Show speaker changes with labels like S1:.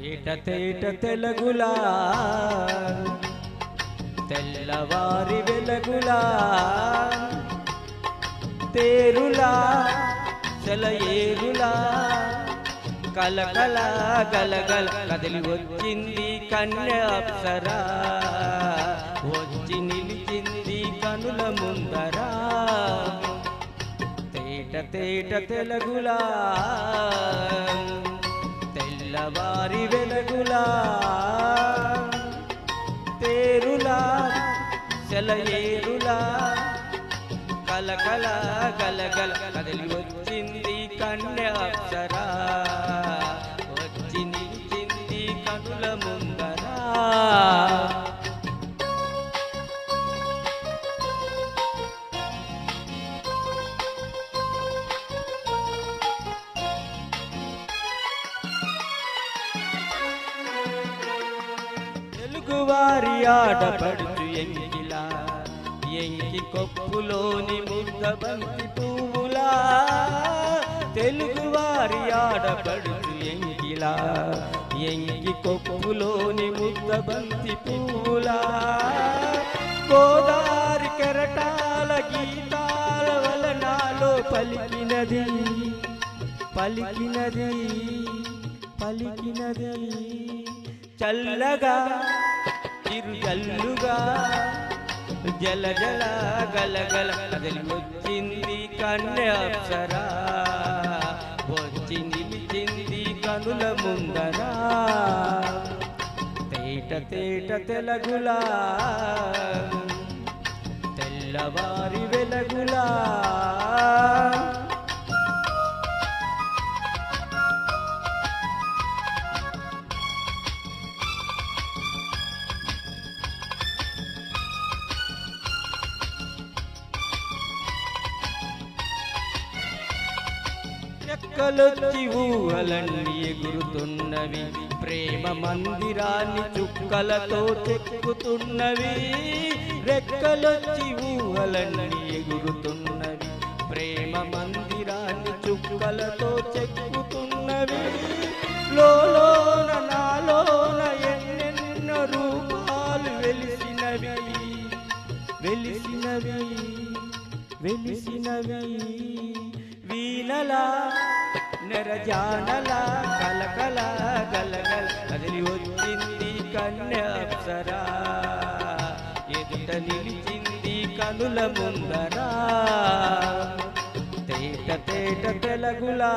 S1: తేట తేట తెలుగులా తెల్లవారి వెలుగులా తేరులా సెలయేరులా కలకల గలగల కదిలి వచ్చింది కన్య అప్సరా వచ్చి నిలిచింది కనుల ముందరా తేట తేట తెలుగులా తెల్లవారి వెలుగులా తేరులా సెలయేరులా కలకల గలగల కదిలి వచ్చింది కన్య అప్సరా వచ్చి నిలిచింది కనుల ముందరా తెలుగువారి ఆడపడుచు ఎంకిలా ఎంకి కొప్పులోని ముద్దబంతి పువ్వులా తెలుగువారి ఆడపడుచు ఎంకిలా ఎంకి కొప్పులోని ముద్దబంతి పువ్వులా గోదారి కెరటాల గీతాల వలనాలో పలికినది పలికినది పలికినది చల్లగా చిరుజల్లుగా జల జల గలగల కదిలి వచ్చింది కన్య అప్సరా వచ్చి నిలిచింది కనుల ముందరా తేట తేట తెలుగులా తెల్లవారి వెలుగులా రెక్కలొచ్చి ఊహలన్నీ ఎగురుతున్నవి ప్రేమ మందిరాన్ని చుక్కలతో చెక్కుతున్నవి రెక్కలొచ్చి ఊహలన్నీ ఎగురుతున్నవి ప్రేమ మందిరాన్ని చుక్కలతో చెక్కుతున్నవి లోలోన నాలోన ఎన్నెన్నో రూపాలు వెలిసినవి వెలిసినవి వెలిసినవి వీణలా నెరజానలా కలకల గలగల కదిలి వచ్చింది కన్య అప్సరా ఎదుట నిలిచింది కనుల ముందరా తేట తేట తెలుగులా